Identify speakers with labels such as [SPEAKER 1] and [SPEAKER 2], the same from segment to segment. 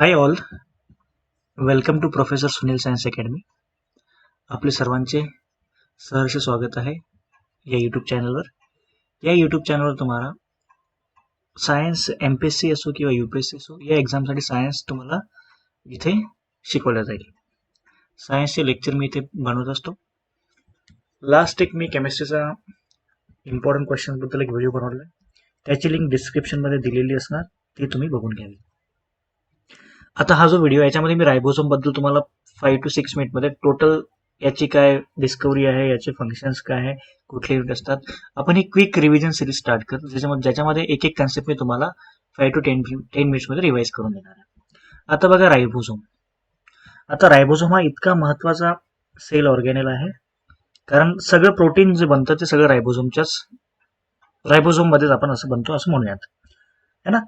[SPEAKER 1] High all, welcome to professor Sunil science academy. आपले सर्वांचे सहर्ष स्वागत आहे या यूट्यूब चॅनलवर. या यूट्यूब चॅनलवर तुम्हाला सायन्स MPSC असो किंवा UPSC असो या एक्झामसाठी सायन्स तुम्हाला इथे शिकवलं जाईल. सायन्सचे लेक्चर मी इथे बनवत असतो. लास्ट एक मी केमिस्ट्रीचा इम्पॉर्टंट क्वेश्चनबद्दल एक व्हिडिओ बनवला आहे. त्याची लिंक डिस्क्रिप्शनमध्ये दिलेली असणार, ती तुम्ही बघून घ्यावी. आता हा जो व्हिडिओ याच्यामध्ये मी रायबोसोम बद्दल तुम्हाला 5 to 6 मिनिटमध्ये टोटल याची काय डिस्कवरी आहे, याचे फंक्शन्स काय आहे, कुठले युनिट असतात, आपण ही क्विक रिव्हिजन सिरीज स्टार्ट करतो ज्याच्यामध्ये एक एक कन्सेप्ट मी तुम्हाला 5 to 10 मिनिट्समध्ये रिवाइज करून देणार आहे. आता बघा रायबोसोम. आता रायबोसोम हा इतका महत्वाचा सेल ऑर्गॅनेल आहे कारण सगळं प्रोटीन जे बनतं ते सगळं रायबोसोम मध्येच आपण असं बनतो असं म्हणूयात, है ना.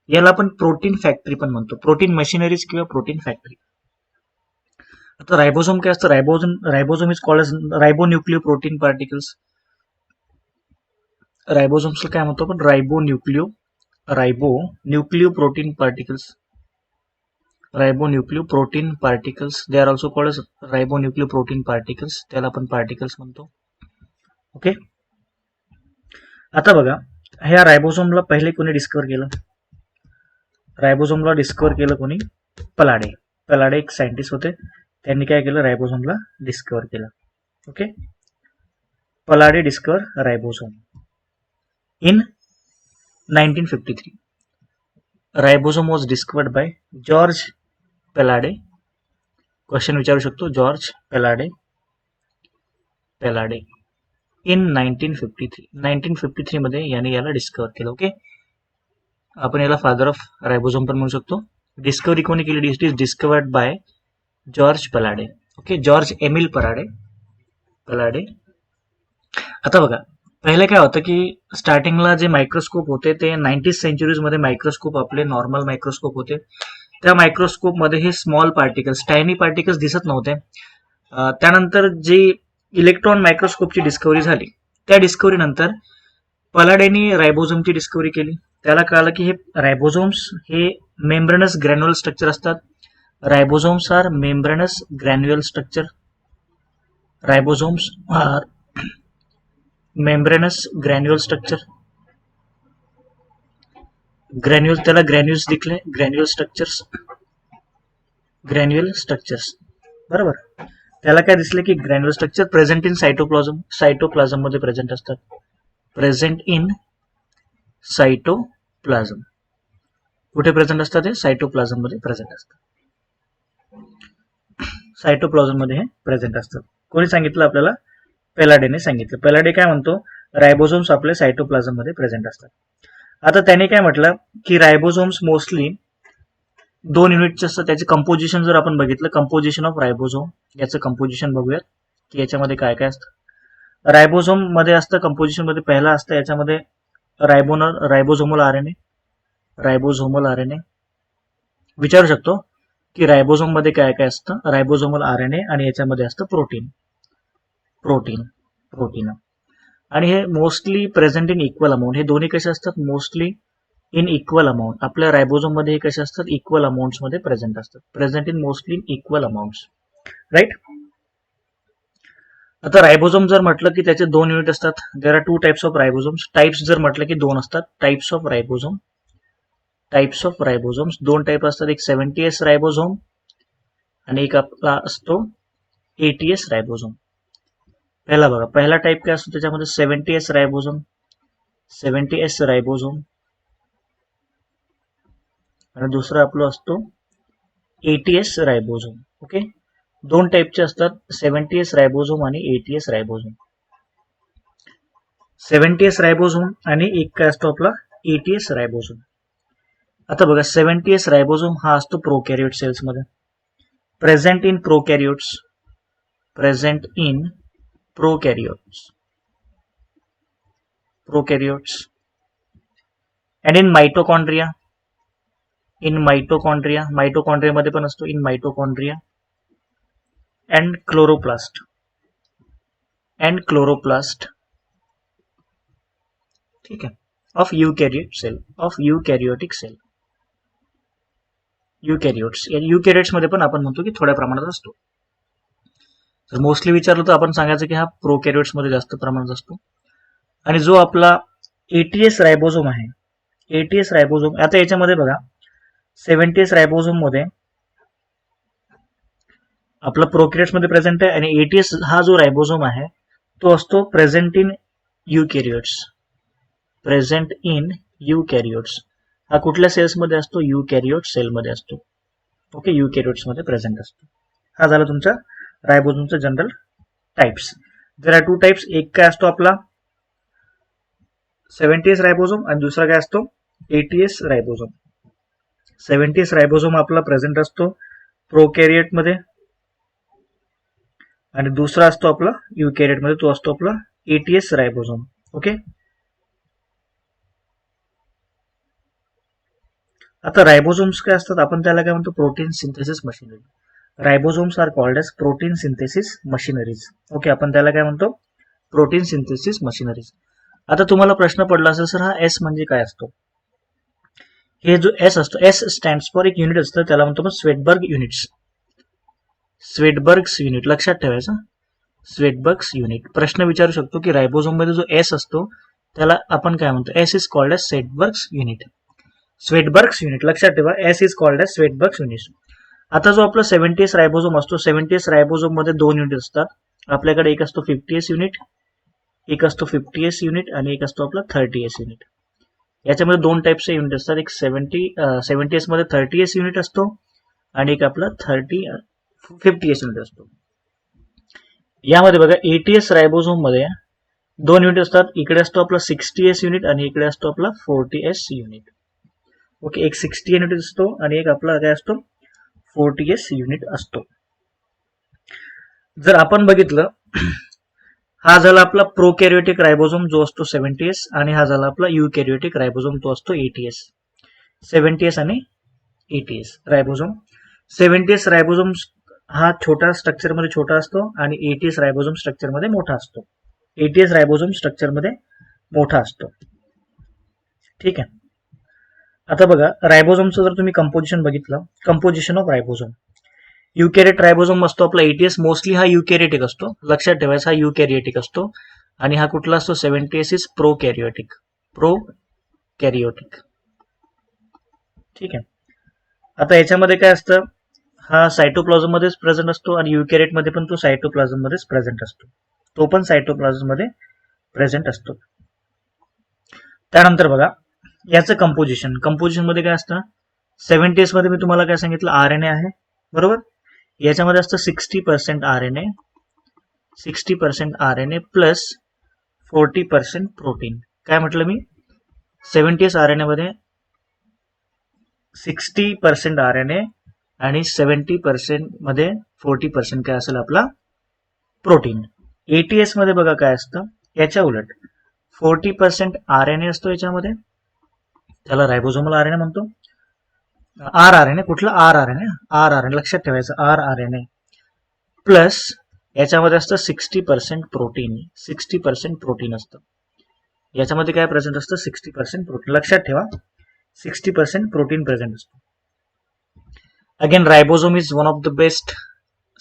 [SPEAKER 1] याला आपण प्रोटीन फॅक्टरी पण म्हणतो, प्रोटीन मशिनरीज किंवा प्रोटीन फॅक्टरी. आता रायबोसोम काय असतं? Ribosome is called as ribonucleoprotein particles. रायबोसोम्सला काय म्हणतो आपण? Ribonucleoprotein particles. Ribonucleoprotein particles, they are also called as ribonucleoprotein particles. त्याला आपण पार्टिकल्स म्हणतो. ओके. आता बघा, ह्या रायबोसोमला पहिले कोणी डिस्कवर केलं? रायबोसोमला डिस्कवर केलं कोणी? पलाडे. पलाडे एक सायंटिस्ट होते, त्यांनी काय केलं? रायबोसोमला डिस्कवर केलं. Okay. Palade discover ribosome in 1953. Ribosome was discovered by George Palade. Question विचारू शकतो, जॉर्ज पलाडे इन 1953. 1953 मध्ये याने याला डिस्कवर केलं. ओके. आपण याला फादर ऑफ रायबोसोम पण म्हणू शकतो. डिस्कवरी कोणी केली? It is discovered by George Palade. Okay. George Emil Palade. आता बघा, पहिले काय होतं की स्टार्टिंगला जे मायक्रोस्कोप होते ते 90th सेंचुरीज मध्ये मायक्रोस्कोप, आपले नॉर्मल मायक्रोस्कोप होते. त्या मायक्रोस्कोप मध्ये हे स्मॉल पार्टिकल्स, टायनी पार्टिकल्स दिसत नव्हते. त्यानंतर जी इलेक्ट्रॉन मायक्रोस्कोपची डिस्कवरी झाली, त्या डिस्कवरी नंतर पलाडेनी रायबोसोमची डिस्कवरी केली. त्याला कळालं की हे रायबोसोम्स हे मेम्ब्रेनस ग्रॅन्युअल स्ट्रक्चर असतात. Ribosomes are membranous granular structure. Ribosomes are membranous granular structure. Granular, त्याला ग्रॅन्युल्स दिसले, ग्रॅन्युअल स्ट्रक्चर्स. बरोबर. त्याला काय दिसले की granular structure present in cytoplasm मध्ये प्रेझेंट असतात. Present in cytoplasm. कुठे प्रेझेंट असतात? हे सायटोप्लाझम मध्ये प्रेझेंट असतात. सायटोप्लाझम मध्ये हे प्रेझेंट असतात. कोणी सांगितलं आपल्याला? पेलाडेने सांगितलं. पेलाडे काय म्हणतो? रायबोसोम्स आपले सायटोप्लाझम मध्ये प्रेझेंट असतात. आता त्याने काय म्हटलं की रायबोसोम्स मोस्टली 2 युनिटचे असतात. त्याचे कंपोजिशन जर आपण बघितलं, कंपोजिशन ऑफ रायबोसोम, याचं कंपोजिशन बघूयात की याच्यामध्ये काय काय असतं. रायबोसोम मध्ये असतं कंपोजिशन मध्ये, पहिला असतं याच्यामध्ये रायबोसोमल आरएनए. विचारू शकतो की रायबोसोम मध्ये काय काय असतं? रायबोसोमल आरएनए आणि याच्यामध्ये असतं प्रोटीन. आणि हे mostly present in equal amount. हे दोन्ही कसे असतात? Mostly in equal amount. आपल्या रायबोसोम मध्ये हे कसे असतात? इक्वल अमाऊंट मध्ये प्रेझेंट असतात. Present in mostly in equal amount. Right. आता रायबोसोम जर म्हटलं की त्याचे 2 युनिट असतात. There are 2 types of ribosomes. Types जर म्हटलं की 2 असतात. टाइप्स ऑफ रायबोसोम्स 2 टाइप असतात. एक 70S रायबोसोम आणि एक आपला असतो 80S रायबोसोम. पहिला बघा, पहिला टाइप काय असतो त्याच्यामध्ये? 70S रायबोसोम आणि दुसरा आपला असतो 80S रायबोसोम. ओके. 2 टाइपचे असतात, 70S रायबोसोम आणि 80S रायबोसोम. 70S रायबोसोम आणि एक काय असतो आपला 80S रायबोसोम. आता बघा, 70S रायबोसोम हा असतो प्रोकॅरियोट सेल्स मध्ये. Present in prokaryotes and in mitochondria. Mitochondria मध्ये पण असतो. In mitochondria and chloroplast. ठीक आहे. Of यूकॅरियोटिक sale. युकॅरियोट्स. युकॅरियोट्स मध्ये पण आपण म्हणतो की थोड्या प्रमाणात असतो. तर मोस्टली विचारलं तर आपण सांगायचं की हा प्रोकॅरियोट्स मध्ये जास्त प्रमाणात असतो. आणि जो आपला एटीएस रायबोझोम आहे, एटीएस रायबोझोम, आता याच्यामध्ये बघा 70s रायबोझोम मध्ये आपला प्रोकॅरियोट्स मध्ये प्रेझेंट आहे, आणि एटीएस हा जो रायबोझोम आहे तो असतो प्रेझेंट इन युकॅरियोट्स. प्रेझेंट इन युकॅरियोट्स हा कुठल्या सेल्स मध्ये असतो? युकॅरियोट सेल मध्ये असतो. ओके, युकॅरियोट्स मध्ये प्रेझेंट असतो. हा झाला तुमचा रायबोझोमचा general types. There are two types. एक काय असतो आपला 70s रायबोझोम आणि दुसरा काय असतो एटीएस रायबोझोम. 70s रायबोझोम आपला प्रेझेंट असतो प्रोकॅरियोट मध्ये, आणि दुसरा असतो आपला युकॅरियोट मध्ये, तो असतो आपला एटीएस रायबोझोम. ओके, आता रायबोझोम्स काय असतात? आपण त्याला काय म्हणतो? Protein synthesis machinery. Ribosomes are called as protein synthesis machineries. Okay, आपण त्याला काय म्हणतो? Protein synthesis machineries. आता तुम्हाला प्रश्न पडला असेल, सर हा एस म्हणजे काय असतो? हे जो एस असतो, एस स्टँड्स फॉर एक युनिट असतं, त्याला म्हणतो आपण स्वेटबर्ग युनिट्स. स्वेटबर्ग्स युनिट लक्षात ठेवायचं, स्वेटबर्ग्स युनिट. प्रश्न विचारू शकतो की रायबोझोम मध्ये जो एस असतो त्याला आपण काय म्हणतो? S is called as Svedbergs unit. Svedbergs unit लक्षात ठेवा, S is called as Svedbergs unit. आता जो आपला 70s रायबोझोम असतो, 70s रायबोझोम मध्ये दोन युनिट असतात आपल्याकडे. एक असतो 50s युनिट, एक असतो 50s युनिट, आणि एक असतो आपला 30s युनिट. याच्यामध्ये दोन टाइपचे युनिट असतात. एक 70s मध्ये 30s युनिट असतो, आणि एक आपला 50s युनिट असतो. यामध्ये बघा एटीएस रायबोझोम मध्ये दोन युनिट असतात. इकडे असतो आपला 60s युनिट आणि इकडे असतो आपला 40s युनिट. ओके, एक 60 युनिट असतो आणि एक आपला काय असतो? 40s युनिट असतो. जर आपण बघितलं, हा झाला आपला प्रोकॅरियोटिक रायबोझोम जो असतो 70s, आणि हा झाला आपला युकॅरियोटिक रायबोझोम तो असतो 80s. 70s आणि 80s रायबोझोम. 70s रायबोझोम हा छोटा स्ट्रक्चर मध्ये छोटा असतो, आणि 80s रायबोझोम स्ट्रक्चर मध्ये मोठा असतो. 80s रायबोझोम स्ट्रक्चर मध्ये मोठा असतो. ठीक आहे. आता बघा रायबोझोमचं जर तुम्ही कंपोजिशन बघितलं, कंपोजिशन ऑफ रायबोझोम, युकॅरियोट रायबोझोम असतो आपला 80s. मोस्टली हा युकॅरियोटिक असतो, लक्षात ठेवायचा, हा युकॅरियोटिक असतो. आणि हा कुठला असतो? 70s is प्रोकॅरियोटिक. प्रोकॅरियोटिक. ठीक आहे. आता याच्यामध्ये काय असतं? हा सायटोप्लाझम मध्येच प्रेझेंट असतो, आणि युकॅरियोट मध्ये पण तो सायटोप्लाझम मध्येच प्रेझेंट असतो. तो पण सायटोप्लाझम मध्ये प्रेझेंट असतो. त्यानंतर बघा याचं कंपोजिशन. कंपोजिशन मध्ये काय असतं? 70s मध्ये मी तुम्हाला काय सांगितलं? आरएनए आहे, बरोबर. याच्यामध्ये असतं 60% आरएनए, 60% आरएनए प्लस 40% प्रोटीन. काय म्हटलं मी? 70s आरएनए मध्ये 60% आरएनए आणि 70% मध्ये 40% काय असेल? आपला प्रोटीन. एटीएस मध्ये बघा काय असतं? याच्या उलट 40% आरएनए असतो याच्यामध्ये, त्याला रायबोझोमल आरएनए म्हणतो. आर आरएनए, कुठला? आर आरएनए, आर आरएनए लक्षात ठेवायचं, आर आरएनए प्लस याच्यामध्ये असतं 60% प्रोटीन. 60% प्रोटीन असतं याच्यामध्ये. काय प्रेझेंट असतं? 60% प्रोटीन. लक्षात ठेवा, 60% प्रोटीन प्रेझेंट असतो. Again ribosome is one of the best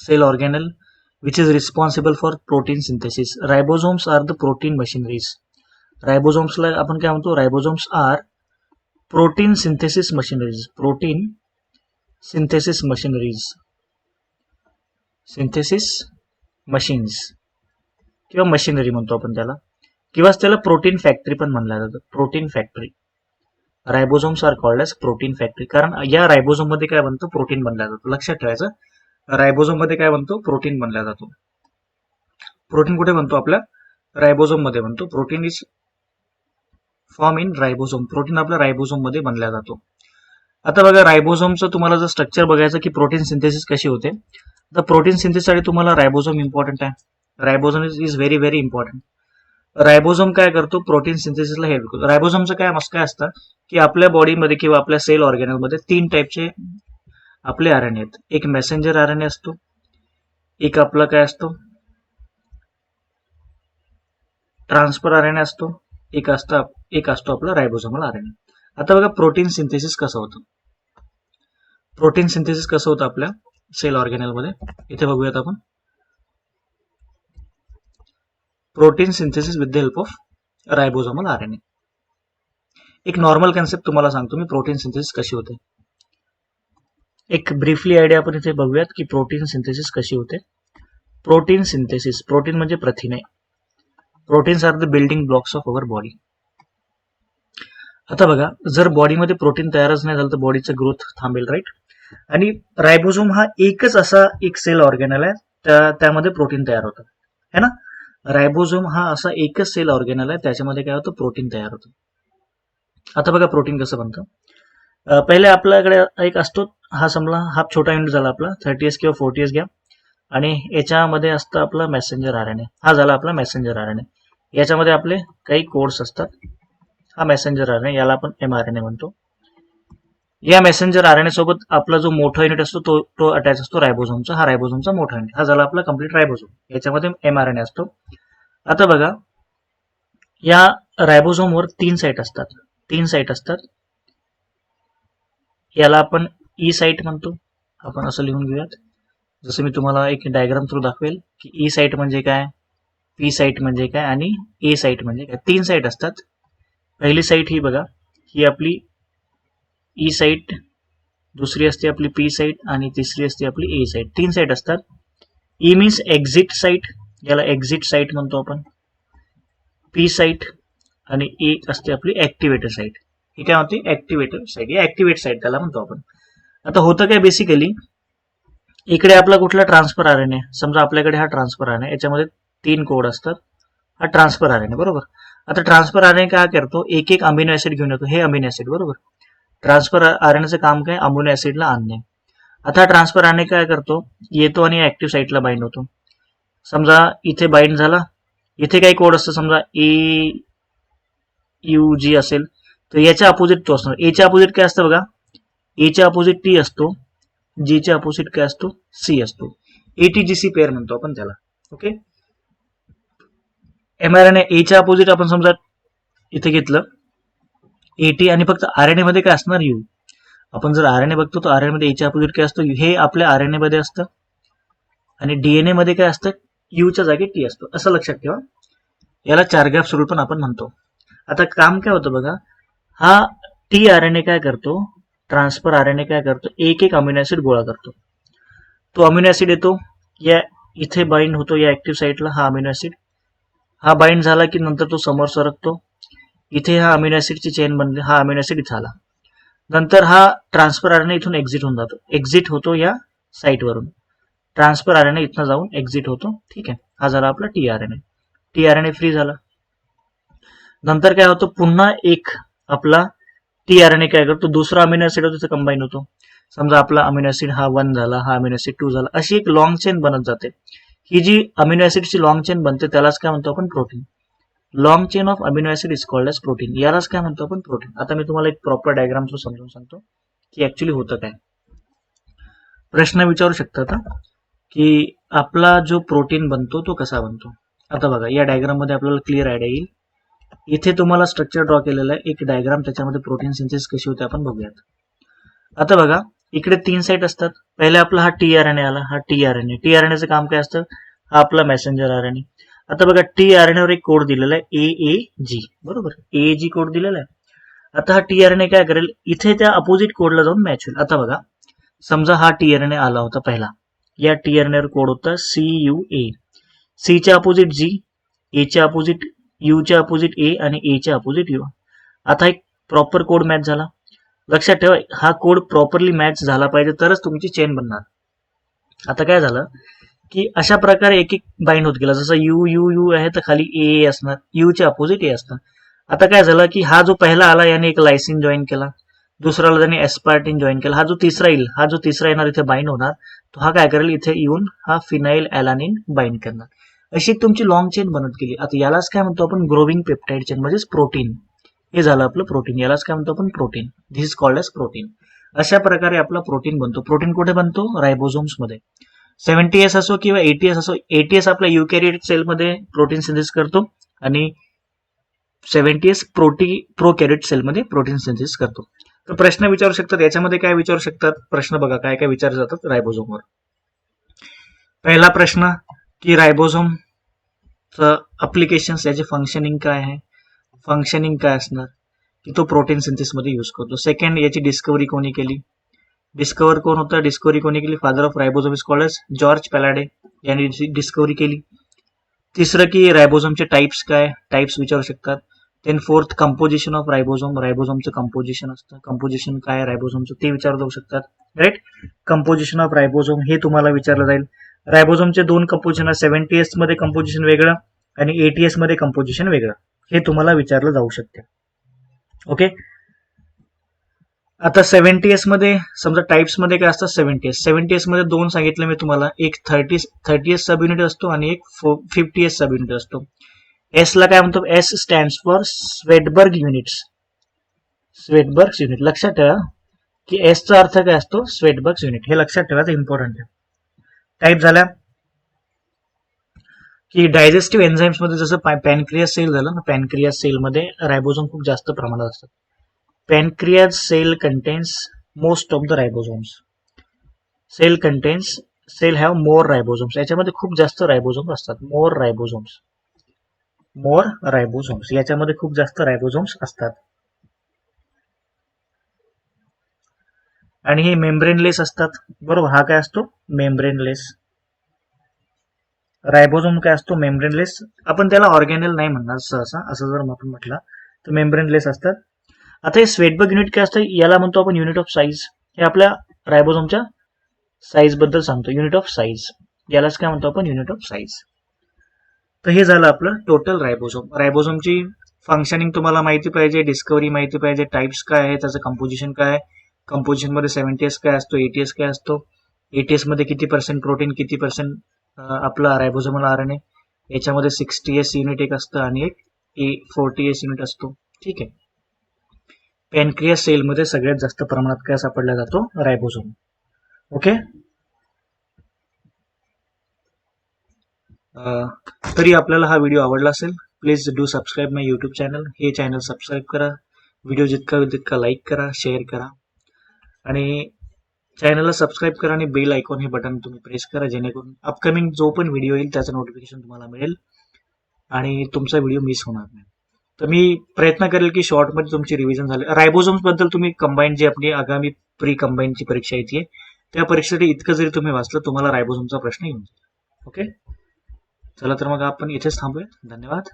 [SPEAKER 1] cell organelle which is responsible for protein synthesis. Ribosomes are the protein machineries. Ribosomes ला आपण काय म्हणतो? Ribosomes are protein synthesis machineries. Protein synthesis machineries. Synthesis machines किंवा machinery म्हणतो आपण त्याला, किंवा त्याला प्रोटीन फॅक्टरी पण म्हणलं जातं. Protein factory. Ribosomes are called as protein factory, कारण या रायबोझोम मध्ये काय बनतं? प्रोटीन बनला जातो. लक्षात ठेवायचं, रायबोझोम मध्ये काय बनतो? प्रोटीन बनला जातो. प्रोटीन कुठे बनतो? आपल्या रायबोझोम मध्ये बनतो. Protein is form in ribosome. Protein आपल्या रायबोझोम मध्ये बनला जातो. आता बघा रायबोझोमचं तुम्हाला जर स्ट्रक्चर बघायचं की प्रोटीन सिंथेसिस कशी होते, तर प्रोटीन सिंथेसिससाठी तुम्हाला रायबोझोम इम्पॉर्टंट आहे. Ribosome is very very important. Ribosome काय करतो? प्रोटीन सिंथेसिसला हेल्प करतो. रायबोझोमचं काय असतं की आपल्या बॉडीमध्ये किंवा आपल्या सेल ऑर्गॅनलमध्ये तीन टाईपचे आपले आरएनए आहेत. एक मेसेंजर आरएनए असतो, एक आपला काय असतो? ट्रान्सफर आरएनए असतो, एक असतो आपला रायबोझोमल आरएनए. आता बघा प्रोटीन सिंथेसिस कसं होतं. प्रोटीन सिंथेसिस कसं होतं आपल्या सेल ऑर्गेनेलमध्ये, इथे बघूयात आपण. Protein synthesis with the help of ribosomal RNA. एक नॉर्मल कन्सेप्ट तुम्हाला सांगतो मी, प्रोटीन सिंथेसिस कशी होते. एक ब्रीफली आयडिया आपण इथे बघूयात की प्रोटीन सिंथेसिस कशी होते. प्रोटीन सिंथेसिस, प्रोटीन म्हणजे प्रथिने. Proteins are the building blocks of our body. आता बघा, जर बॉडीमध्ये प्रोटीन तयारच नाही झालं तर बॉडीचं ग्रोथ थांबेल, राईट. आणि रायबोसोम हा एकच असा एक सेल ऑर्गेनल आहे त्यामध्ये प्रोटीन तयार होतं, है ना. रायबोसोम हा असा एकच सेल ऑर्गेनल आहे त्याच्यामध्ये काय होतं, प्रोटीन तयार होतं. आता बघा प्रोटीन कसं बनतं. पहिले आपल्याकडे एक असतो, हा समजा हा छोटा युनिट झाला आपला 30S किंवा 40S घ्या, आणि याच्यामध्ये असतं आपला मेसेंजर आरएनए. हा झाला आपला मेसेंजर आरएनए. याच्यामध्ये आपले काही कोड्स असतात. हा मेसेंजर आरएनए, याला आपण mRNA म्हणतो. या मेसेंजर आरएनए सोबत आपला जो मोठा युनिट असतो तो अटॅच असतो रायबोसोमचा. हा रायबोसोमचा मोठा युनिट, हा झाला आपला कम्प्लीट रायबोसोम. याच्यामध्ये mRNA असतो. आता बघा, या रायबोसोमवर 3 साईट असतात. याला आपण ई साईट म्हणतो. आपण असं लिहून घेऊयात, जसं मी तुम्हाला एक डायग्राम थ्रू दाखवेल की ई साईट म्हणजे काय, पी साईट म्हणजे काय आणि ए साईट म्हणजे काय. 3 साईट असतात. पहिली साईट ही बघा, ही आपली ई साईट, दुसरी असते आपली पी साईट आणि तिसरी असते आपली ए साईट. 3 साईट असतात. ई मीन्स एक्झिट साईट, याला एक्झिट साईट म्हणतो आपण. पी साईट आणि ए असते आपली ऍक्टिव्हेटर साईट. ही काय होती, ऍक्टिव्हेटर साईट, या ऍक्टिव्हेट साईट त्याला म्हणतो आपण. आता होतं काय बेसिकली, इकडे आपला कुठला ट्रान्सफर आरएनए, समजा आपल्याकडे हा ट्रान्सफर आरएनए, याच्यामध्ये 3 कोड असतात. हा ट्रान्सफर आरएनए, बरोबर. आता ट्रान्सफर आरएनए काय करतो, एक एक अमिनो ऍसिड घेऊन येतो. हे अमिनो ऍसिड, बरोबर. ट्रान्सफर आरएनएचं काम काय, अमिनो ऍसिडला आणणे. आता ट्रान्सफर आरएनए काय करतो, येतो आणि ऍक्टिव्ह साईटला बाइंड होतो. समजा इथे बाइंड झाला, इथे काही कोड असतं, समजा AUG असेल तर याच्या अपोजिट तो असणार. एच्या अपोजिट काय असतं बघा, एच्या अपोजिट टी असतो, जीच्या अपोजिट काय असतो, सी असतो. ATGC पेअर म्हणतो आपण त्याला. ओके. mRNA एच्या अपोजिट आपण समजा इथे घेतलं AT, आणि फक्त आरएनए मध्ये काय असणार, यू. आपण जर आरएनए बघतो तर आरएनए मध्ये एच्या अपोजिट काय असतो, हे आपल्या आरएनए मध्ये असतं, आणि डीएनए मध्ये काय असतं, यूच्या जागी टी असतो. असं लक्षात ठेवा. याला 4 गॅप्स रूल पण आपण म्हणतो. आता काम काय होतं बघा, हा टी आरएनए काय करतो, ट्रान्सफर आरएनए काय करतो, एक एक अमिनो ऍसिड गोळा करतो. तो अमिनो ऍसिड येतो, या इथे बाइंड होतो या ऍक्टिव्ह साईटला. हा अमिनो ऍसिड, हा बाइंड झाला की नंतर तो समोर सरकतो. इथे हा अमिनो ऍसिडची चेन बनली, हा अमिनो ऍसिड इथे आला. नंतर हा ट्रान्सफर आरएनए इथून एक्झिट होऊन जातो, एक्झिट होतो या साईटवरून. ट्रान्सफर आरएनए इथनं जाऊन एक्झिट होतो, ठीक आहे. हा झाला आपला T RNA. T RNA free झाला. नंतर काय होतं, पुन्हा एक आपला टी आरएनए काय करतो, दुसरा अमिनो ऍसिड होतो, तिथे कंबाईन होतो. समजा आपला अमिनो ऍसिड हा 1 झाला, हा अमिनो ऍसिड 2 झाला, अशी एक लॉंग चेन बनत जाते. ही जी अमिनो ऍसिडची लॉंग चेन बनते त्यालाच काय म्हणतो आपण, protein. Long chain of amino acid is called as protein. यालाच काय म्हणतो आपण, प्रोटीन. आता मी तुम्हाला एक प्रॉपर डायग्राम थ्रू समजून सांगतो की ऍक्च्युली होतं काय. प्रश्न विचारू शकता की आपला जो प्रोटीन बनतो तो कसा बनतो. आता बघा, या डायग्राम मध्ये आपल्याला क्लिअर आयडिया येईल. इथे तुम्हाला स्ट्रक्चर ड्रॉ केलेलं आहे, एक डायग्राम, त्याच्यामध्ये प्रोटीन सिंथेसिस कशी होते आपण बघूयात. आता बघा, इकडे 3 साईट असतात. पहिले आपला हा टी आरएनए आला, हा टी आरएनए. टी आरएनएचं काम काय असतं, हा आपला मेसेंजर आरएनए. आता बघा, टी आरएनएवर एक कोड दिलेला आहे AAG, बरोबर. AAG कोड दिलेला आहे. आता हा टी आरएनए काय करेल, इथे त्या अपोजिट कोडला जाऊन मॅच होईल. आता बघा, समजा हा टी आरएनए आला होता पहिला, या टी आरएनएवर कोड होता CUA. सीच्या अपोजिट G, एच्या अपोजिट यूच्या अपोजिट ए आणि एच्या अपोजिट यू. आता एक प्रॉपर कोड मॅच झाला. लक्षात ठेवा, हा कोड प्रॉपरली मॅच झाला पाहिजे तरच तुमची चेन बनणार. आता काय झालं की अशा प्रकारे एक एक बाइंड होत गेला. जसं यू यू यू आहे तर खाली ए असणार, यूच्या अपोजिट ए असणार. आता काय झालं की हा जो पहिला आला याने एक लायसिन जॉईन केला, दुसऱ्याला त्याने एस्पार्टिन जॉईन केला. हा जो तिसरा येईल, हा जो तिसरा येणार इथे बाइंड होणार, तो हा काय करेल, इथे येऊन हा फिनाइल ॲलानिन बाइंड करणार. अशी तुमची लॉंग चेन बनत गेली. आता यालाच काय म्हणतो आपण, ग्रोविंग पेप्टाइड चेन, म्हणजेच प्रोटीन. हे झालं आपलं प्रोटीन. यालाच काय म्हणतो आपण, protein. This is called as protein. अशा प्रकारे आपला प्रोटीन बनतो. प्रोटीन कुठे बनतो, रायबोसोम्स मध्ये. 70S असो किंवा 80S असो, 80S आपल्या युकॅरियोटिक सेलमध्ये प्रोटीन सिंथेसिस करतो आणि 70S प्रोकॅरियोटिक सेलमध्ये प्रोटीन सिंथेसिस करतो. तर प्रश्न विचारू शकतात. याच्यामध्ये काय विचारू शकतात प्रश्न बघा, काय काय विचारले जातात रायबोझोमवर. पहिला प्रश्न की रायबोझोमचं अप्लिकेशन्स, याचे फंक्शनिंग काय आहे, फंक्शनिंग काय असणार की तो प्रोटीन सिंथेसिसमध्ये यूज करतो. सेकंड, याची डिस्कवरी कोणी केली, डिस्कवर कोण होता, डिस्कवरी कोणी केली, father of ribosome is called as George Palade, यांनी डिस्कवरी केली. तिसरं की रायबोझोमचे टाइप्स काय, टाइप्स विचारू शकतात. Then fourth, composition of ribosome, रायबोझोमचं कंपोजिशन असतं, कंपोजिशन काय रायबोझोमचं ते विचारू जाऊ शकतात. राईट, कंपोजिशन ऑफ रायबोझोम हे तुम्हाला विचारलं जाईल. रायबोझोमचे दोन कंपोजिशन, 70S मध्ये कंपोजिशन वेगळं आणि 80S मध्ये कंपोजिशन वेगळं, हे तुम्हाला विचारलं जाऊ शकते. ओके, आता 70S मध्ये समजा टाइप्स मध्ये काय असतात, 70S मध्ये दोन सांगितले मी तुम्हाला, एक 30S सब युनिट असतो आणि एक 50S सब युनिट असतो. एस ला काय म्हणतो, S stands for Svedberg units, Svedberg unit. लक्षात ठेवा की एस चा अर्थ काय असतो, स्वेटबर्ग युनिट, हे लक्षात ठेवायचं इम्पॉर्टंट आहे. टाइप झाल्या की डायजेस्टिव्ह एन्झाईम्स मध्ये जसं पॅनक्रियास सेल झालं ना, पॅनक्रियास सेल मध्ये रायबोझोम खूप जास्त प्रमाणात असतात. Pancreas cell contains most of the ribosomes, cell have more ribosomes, याच्यामध्ये खूप जास्त रायबोझोम्स असतात. मोर रायबोझोम्स, याच्यामध्ये खूप जास्त रायबोझोम्स असतात. आणि हे मेम्ब्रेनलेस असतात, बरोबर. हा काय असतो, मेम्ब्रेनलेस. रायबोझोम काय असतो, मेम्ब्रेनलेस. आपण त्याला ऑर्गॅनेल नाही म्हणणार सहसा, असं जर आपण म्हटलं तर मेम्ब्रेनलेस असतात. आता हे स्वेटबर्ग युनिट काय असतं, याला म्हणतो आपण युनिट ऑफ साईज. हे आपल्या रायबोझोमच्या साईज बद्दल सांगतो, युनिट ऑफ साईज, यालाच काय म्हणतो आपण, युनिट ऑफ साईज. तर हे झालं आपलं टोटल रायबोझोम. रायबोझोमची फंक्शनिंग तुम्हाला माहिती पाहिजे, डिस्कवरी माहिती पाहिजे, टाइप्स काय आहे, त्याचं कंपोजिशन काय आहे, कंपोजिशन मध्ये 70S काय असतो, 80S काय असतो, 80S मध्ये किती पर्सेंट प्रोटीन, किती पर्सेंट आपला रायबोझोमल RNA, याच्यामध्ये 60S युनिट एक असतं आणि एक 40S युनिट असतो. ठीक आहे. पॅनक्रियास सेल मध्ये सगळ्यात जास्त प्रमाणात काय सापडला जातो, रायबोझोम. ओके, तरी आपल्याला हा व्हिडिओ आवडला असेल, please do subscribe my YouTube channel. हे चॅनल सबस्क्राईब करा, व्हिडिओ जितका होईल तितका लाईक करा, शेअर करा, आणि चॅनलला सबस्क्राईब करा आणि बेल आयकॉन हे बटन तुम्ही प्रेस करा, जेणेकरून अपकमिंग जो पण व्हिडिओ येईल त्याचं नोटिफिकेशन तुम्हाला मिळेल आणि तुमचा व्हिडिओ मिस होणार नाही. तर मी प्रयत्न करेल की शॉर्टमध्ये तुमची रिव्हिजन झाली. रायबोझोम्स बद्दल तुम्ही कंबाईन जी आपली आगामी प्री कंबाईनची परीक्षा येते, त्या परीक्षेसाठी इतकं जरी तुम्ही वाचलं, तुम्हाला रायबोझोमचा प्रश्न येऊन जाईल. ओके, चला तर मग आपण इथेच थांबूया. धन्यवाद.